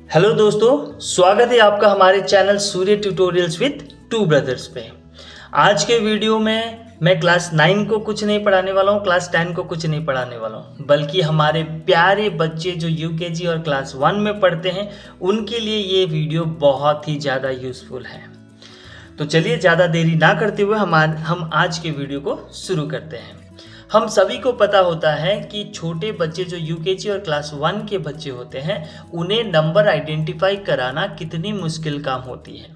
Hello दोस्तों, स्वागत है आपका हमारे channel Surya tutorials with two brothers पे। आज के वीडियो में मैं क्लास 9 को कुछ नहीं पढ़ाने वाला हूँ, क्लास 10 को कुछ नहीं पढ़ाने वाला हूँ, बल्कि हमारे प्यारे बच्चे जो यूकेजी और क्लास 1 में पढ़ते हैं उनके लिए ये वीडियो बहुत ही ज़्यादा यूज़फुल है। तो चलिए ज़्यादा देरी ना करते हुए हम आज के वीडियो को शुरू करते हैं। हम सभी को पता होता है कि छोटे बच्चे जो यूकेजी और क्लास 1 के बच्चे होते हैं उन्हें नंबर आइडेंटिफाई कराना कितनी मुश्किल काम होती है,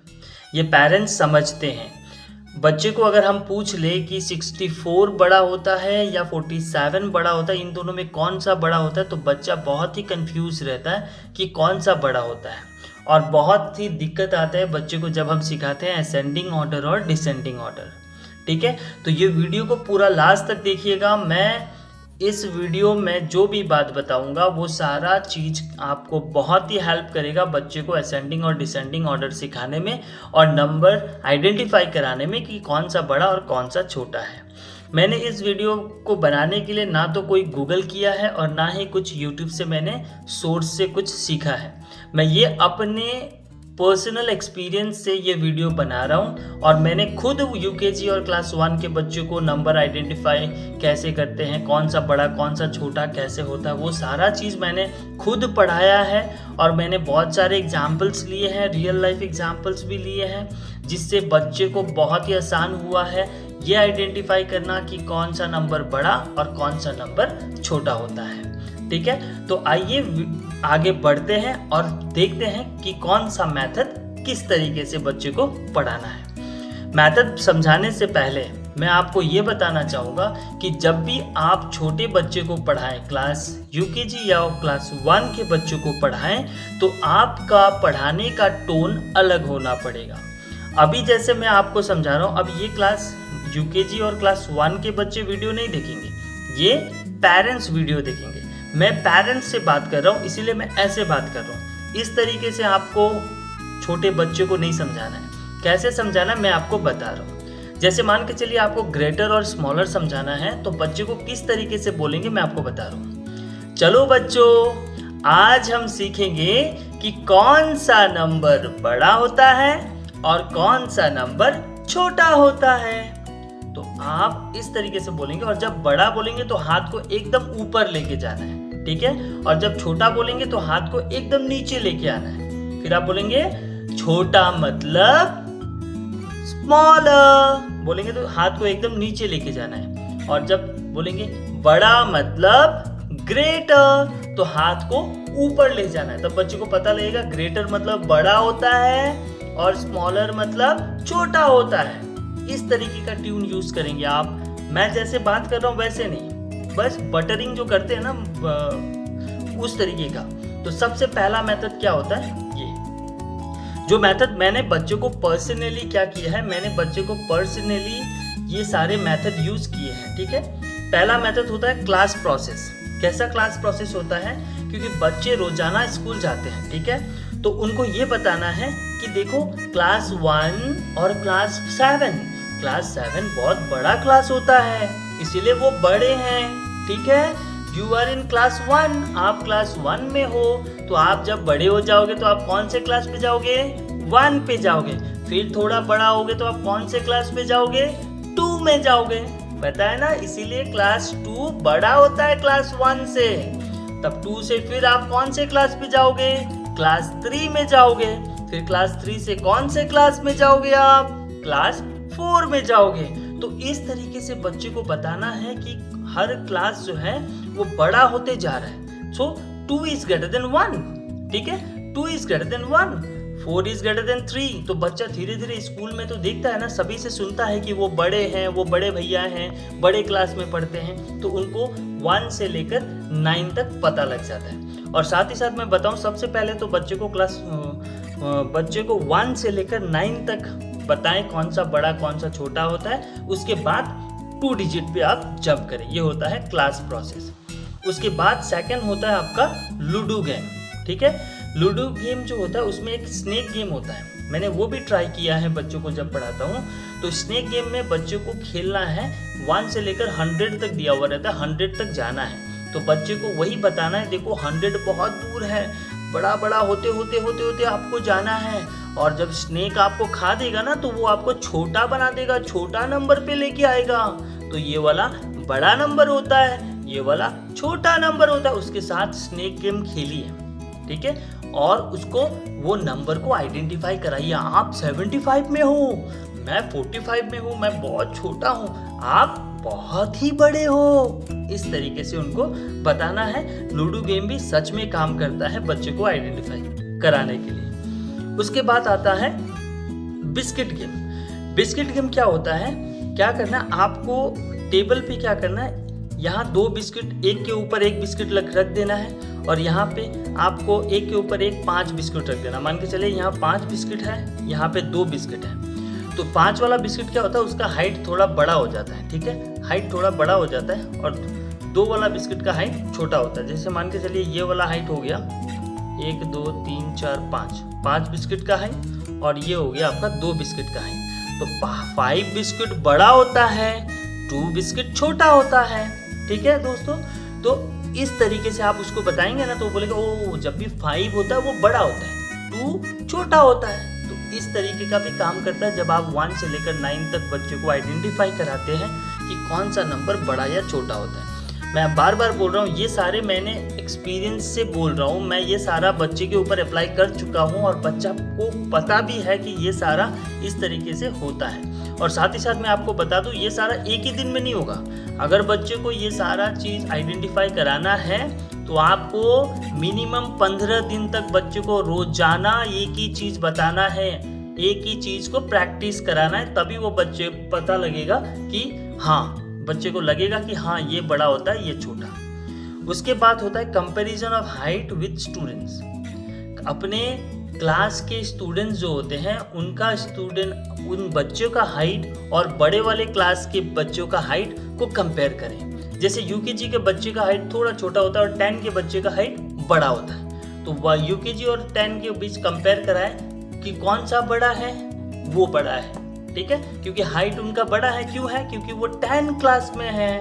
ये पेरेंट्स समझते हैं। बच्चे को अगर हम पूछ ले कि 64 बड़ा होता है या 47 बड़ा होता है, इन दोनों में कौन सा बड़ा होता है, तो बच्चा बहुत ही कंफ्यूज रहता है कि कौन सा बड़ा होता है। और बहुत ही दिक्कत आता है बच्चे को जब हम सिखाते हैं असेंडिंग ऑर्डर और डिसेंडिंग ऑर्डर। ठीक है, तो ये वीडियो को पूरा लास्ट तक देखिएगा। मैं इस वीडियो में जो भी बात बताऊंगा वो सारा चीज़ आपको बहुत ही हेल्प करेगा बच्चे को असेंडिंग और डिसेंडिंग ऑर्डर सिखाने में और नंबर आइडेंटिफाई कराने में कि कौन सा बड़ा और कौन सा छोटा है। मैंने इस वीडियो को बनाने के लिए ना तो कोई गूगल किया है और ना ही कुछ यूट्यूब से मैंने सोर्स से कुछ सीखा है। मैं ये अपने पर्सनल एक्सपीरियंस से ये वीडियो बना रहा हूँ और मैंने खुद यूकेजी और क्लास 1 के बच्चों को नंबर आइडेंटिफाई कैसे करते हैं, कौन सा बड़ा कौन सा छोटा कैसे होता है, वो सारा चीज़ मैंने खुद पढ़ाया है। और मैंने बहुत सारे एग्जाम्पल्स लिए हैं, रियल लाइफ एग्जाम्पल्स भी लिए हैं, जिससे बच्चे को बहुत ही आसान हुआ है ये आइडेंटिफाई करना कि कौन सा नंबर बड़ा और कौन सा नंबर छोटा होता है। ठीक है, तो आइए आगे बढ़ते हैं और देखते हैं कि कौन सा मेथड किस तरीके से बच्चे को पढ़ाना है। मेथड समझाने से पहले मैं आपको ये बताना चाहूँगा कि जब भी आप छोटे बच्चे को पढ़ाएं, क्लास यूकेजी या क्लास 1 के बच्चों को पढ़ाएं, तो आपका पढ़ाने का टोन अलग होना पड़ेगा। अभी जैसे मैं आपको समझा रहा हूँ, अब ये क्लास यूकेजी और क्लास 1 के बच्चे वीडियो नहीं देखेंगे, ये पेरेंट्स वीडियो देखेंगे। मैं पेरेंट्स से बात कर रहा हूँ, इसीलिए मैं ऐसे बात कर रहा हूँ। इस तरीके से आपको छोटे बच्चे को नहीं समझाना है। कैसे समझाना है मैं आपको बता रहा हूँ। जैसे मान के चलिए आपको ग्रेटर और स्मॉलर समझाना है, तो बच्चे को किस तरीके से बोलेंगे मैं आपको बता रहा हूँ। चलो बच्चों, आज हम सीखेंगे कि कौन सा नंबर बड़ा होता है और कौन सा नंबर छोटा होता है। तो आप इस तरीके से बोलेंगे और जब बड़ा बोलेंगे तो हाथ को एकदम ऊपर लेके जाना है, ठीक है। और जब छोटा बोलेंगे तो हाथ को एकदम नीचे लेके आना है। फिर आप बोलेंगे छोटा मतलब स्मॉलर, बोलेंगे तो हाथ को एकदम नीचे लेके जाना है। और जब बोलेंगे बड़ा मतलब ग्रेटर, तो हाथ को ऊपर ले जाना है। तब बच्चे को पता लगेगा ग्रेटर मतलब बड़ा होता है और स्मॉलर मतलब छोटा होता है। इस तरीके का ट्यून यूज करेंगे आप। मैं जैसे बात कर रहा हूँ वैसे नहीं, बस बटरिंग जो करते हैं ना उस तरीके का। तो सबसे पहला मेथड क्या होता है, ये जो मेथड मैंने बच्चों को पर्सनली क्या किया है, मैंने बच्चे को पर्सनली ये सारे मेथड यूज किए हैं। ठीक है, पहला मेथड होता है क्लास प्रोसेस। कैसा क्लास प्रोसेस होता है, क्योंकि बच्चे रोजाना स्कूल जाते हैं, ठीक है, तो उनको ये बताना है कि देखो क्लास 1 और क्लास 7, क्लास 7 बहुत बड़ा क्लास होता है, इसीलिए वो बड़े हैं। ठीक है, यू आर इन क्लास 1, आप क्लास 1 में हो, तो आप जब बड़े हो जाओगे तो आप कौन से क्लास पे जाओगे, 1 पे जाओगे। फिर थोड़ा बड़ा होगे तो आप कौन से क्लास पे जाओगे, 2 में जाओगे। पता है ना, इसीलिए क्लास 2 बड़ा होता है क्लास 1 से। तब 2 से फिर आप कौन से क्लास पे जाओगे, क्लास 3 में जाओगे। फिर क्लास 3 से कौन से क्लास में जाओगे आप, क्लास 4 में जाओगे। तो इस तरीके से बच्चे को बताना है कि हर क्लास जो है वो बड़ा होते जा रहा है। सो 2 इज ग्रेटर देन 1, ठीक है, 2 is greater than 1, 4 is greater than 3। तो बच्चा धीरे धीरे स्कूल में तो देखता है ना, सभी से सुनता है कि वो बड़े हैं, वो बड़े भैया हैं, बड़े क्लास में पढ़ते हैं, तो उनको 1 से लेकर 9 तक पता लग जाता है। और साथ ही साथ मैं बताऊं, सबसे पहले तो बच्चे को 1 से लेकर 9 तक बताएं कौन सा बड़ा कौन सा छोटा होता है। उसके बाद 2 डिजिट पे आप जंप करें, ये होता है क्लास प्रोसेस। उसके बाद सेकंड होता है आपका लूडो गेम। ठीक है, लूडो गेम जो होता है उसमें एक स्नेक गेम होता है, मैंने वो भी ट्राई किया है बच्चों को जब पढ़ाता हूँ। तो स्नेक गेम में बच्चों को खेलना है, 1 से लेकर 100 तक दिया हुआ रहता है, 100 तक जाना है। तो बच्चे को वही बताना है, देखो 100 बहुत दूर है, बड़ा बड़ा होते होते होते होते आपको जाना है, और जब स्नेक आपको खा देगा ना तो वो आपको छोटा बना देगा, छोटा नंबर पे लेके आएगा। तो ये वाला बड़ा नंबर होता है, ये वाला छोटा नंबर होता है। उसके साथ स्नेक गेम खेलिए, ठीक है, और उसको वो नंबर को आइडेंटिफाई कराइए। आप 75 में हो, मैं 45 में हूँ, मैं बहुत छोटा हूँ, आप बहुत ही बड़े हो। इस तरीके से उनको बताना है। लूडो गेम भी सच में काम करता है बच्चे को आइडेंटिफाई कराने के लिए। उसके बाद आता है बिस्किट गेम। बिस्किट गेम क्या होता है, क्या करना है आपको, टेबल पे क्या करना है, यहाँ 2 बिस्किट एक के ऊपर एक बिस्किट रख देना है, और यहाँ पे आपको एक के ऊपर एक 5 बिस्किट रख देना। मान के चले यहाँ 5 बिस्किट है, यहाँ पे 2 बिस्किट है। तो 5 वाला बिस्किट क्या होता है, उसका हाइट थोड़ा बड़ा हो जाता है, ठीक है, हाइट थोड़ा बड़ा हो जाता है, और 2 वाला बिस्किट का हाइट छोटा होता है। जैसे मान के चलिए ये वाला हाइट हो गया 1 2 3 4 5 बिस्किट का हाइट, और ये हो गया आपका 2 बिस्किट का हाइट। तो 5 बिस्किट बड़ा होता है, 2 बिस्किट छोटा होता है, ठीक है दोस्तों। तो इस तरीके से आप उसको बताएंगे ना तो वो बोलेगा ओ, जब भी 5 होता है वो बड़ा होता है, 2 छोटा होता है। तो इस तरीके का भी काम करता है जब आप 1 से लेकर 9 तक बच्चे को आइडेंटिफाई कराते हैं कि कौन सा नंबर बड़ा या छोटा होता है। मैं बार बार बोल रहा हूँ, ये सारे मैंने एक्सपीरियंस से बोल रहा हूँ, मैं ये सारा बच्चे के ऊपर अप्लाई कर चुका हूँ, और बच्चा को पता भी है कि ये सारा इस तरीके से होता है। और साथ ही साथ मैं आपको बता दूँ, ये सारा एक ही दिन में नहीं होगा। अगर बच्चे को ये सारा चीज़ आइडेंटिफाई कराना है तो आपको मिनिमम 15 दिन तक बच्चे को रोजाना एक ही चीज़ बताना है, एक ही चीज़ को प्रैक्टिस कराना है, तभी वो बच्चे पता लगेगा कि हाँ, बच्चे को लगेगा कि हाँ ये बड़ा होता है, ये छोटा। उसके बाद होता है comparison of height with students. अपने क्लास के स्टूडेंट्स जो होते हैं उन बच्चों का हाइट और बड़े वाले क्लास के बच्चों का हाइट को कंपेयर करें। जैसे यूकेजी के बच्चे का हाइट थोड़ा छोटा होता है और 10 के बच्चे का हाइट बड़ा होता है, तो वह यूकेजी और 10 के बीच कंपेयर कराएं कि कौन सा बड़ा है, वो बड़ा है, ठीक है, क्योंकि हाइट उनका बड़ा है। क्यों है? क्योंकि वो 10 क्लास में है।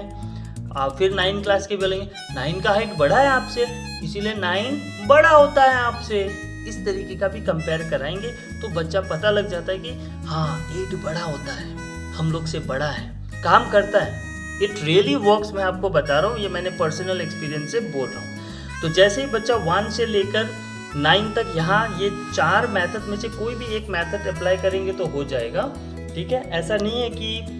आप फिर 9 क्लास के बोलेंगे 9 का हाइट बड़ा है आपसे, इसीलिए 9 बड़ा होता है आपसे। इस तरीके का भी कंपेयर कराएंगे तो बच्चा पता लग जाता है कि हाँ 8 बड़ा होता है, हम लोग से बड़ा है, काम करता है। इट रियली वर्क्स, मैं आपको बता रहा हूँ, ये मैंने पर्सनल एक्सपीरियंस से बोल रहा हूँ। तो जैसे ही बच्चा 1 से लेकर 9 तक यहाँ ये 4 मेथड में से कोई भी एक मेथड अप्लाई करेंगे तो हो जाएगा, ठीक है। ऐसा नहीं है कि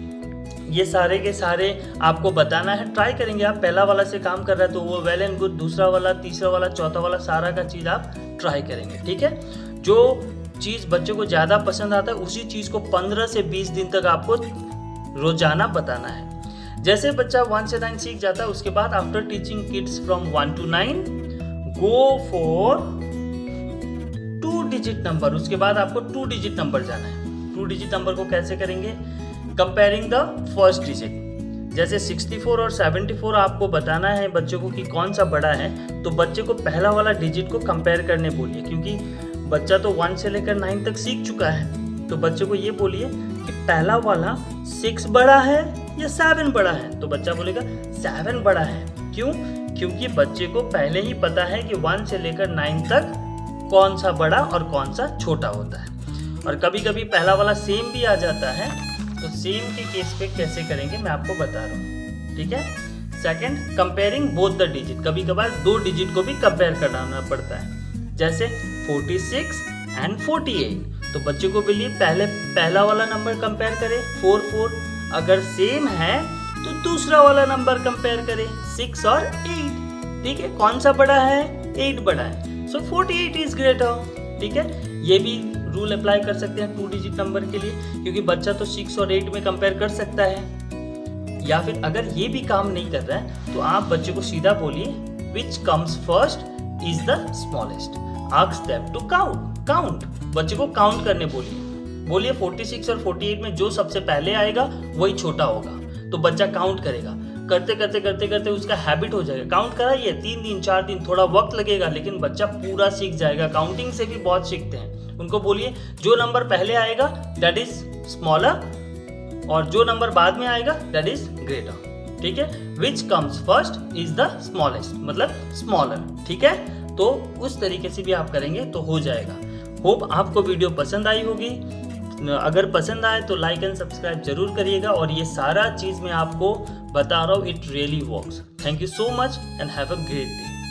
ये सारे के सारे आपको बताना है, ट्राई करेंगे आप। पहला वाला से काम कर रहा है तो वो वेल एंड गुड, दूसरा वाला, तीसरा वाला, चौथा वाला, सारा का चीज़ आप ट्राई करेंगे, ठीक है। जो चीज़ बच्चे को ज़्यादा पसंद आता है उसी चीज़ को 15 से 20 दिन तक आपको रोजाना बताना है। जैसे बच्चा 1 से 9 सीख जाता है, उसके बाद after teaching kids from 1 to 9 go for 2 digit number. उसके बाद आपको 2 डिजिट नंबर जाना है। 2 डिजिट नंबर को कैसे करेंगे? Comparing the first digit. जैसे 64 और 74 आपको बताना है बच्चों को कि कौन सा बड़ा है, तो बच्चे को पहला वाला डिजिट को कंपेयर करने बोलिए, क्योंकि बच्चा तो 1 से लेकर 9 तक सीख चुका है। तो बच्चे को ये बोलिए कि पहला वाला 6 बड़ा है या 7 बड़ा है, तो बच्चा बोलेगा 7 बड़ा है। क्यों? क्योंकि बच्चे को पहले ही पता है कि 1 से लेकर 9 तक कौन सा बड़ा और कौन सा छोटा होता है। और कभी कभी पहला वाला सेम भी आ जाता है, तो सेम के केस पे कैसे करेंगे मैं आपको बता रहा हूँ, ठीक है। Second, comparing both the digit. कभी कभार 2 डिजिट को भी कंपेयर कराना पड़ता है, जैसे 46 एंड 48। तो बच्चे को बोलिए पहला वाला नंबर कंपेयर करे 44, अगर सेम है तो दूसरा वाला नंबर कंपेयर करे 6 और 8, ठीक है। कौन सा बड़ा है? 8 बड़ा है, सो 48 इज ग्रेटर, ठीक है। ये भी रूल अप्लाई कर सकते हैं 2 डिजिट नंबर के लिए, क्योंकि बच्चा तो 6 और 8 में कंपेयर कर सकता है। या फिर अगर ये भी काम नहीं कर रहा है तो आप बच्चे को सीधा बोलिए which comes first is the smallest, ask them to count. बच्चे को काउंट करने बोलिए 46 और 48 में जो सबसे पहले आएगा वही छोटा होगा। तो बच्चा काउंट करेगा, करते करते उसका हैबिट हो जाएगा। काउंट कराइए 3 दिन 4 दिन, थोड़ा वक्त लगेगा लेकिन बच्चा पूरा सीख जाएगा। काउंटिंग से भी बहुत सीखते हैं। उनको बोलिए जो नंबर पहले आएगा दैट इज स्मॉलर, और जो नंबर बाद में आएगा दैट इज ग्रेटर, ठीक है। विच comes first is the smallest, मतलब स्मॉलर, ठीक है। तो उस तरीके से भी आप करेंगे तो हो जाएगा। होप आपको वीडियो पसंद आई होगी। अगर पसंद आए तो लाइक एंड सब्सक्राइब जरूर करिएगा, और ये सारा चीज़ मैं आपको बता रहा हूँ, it really works. Thank you so much and have a great day.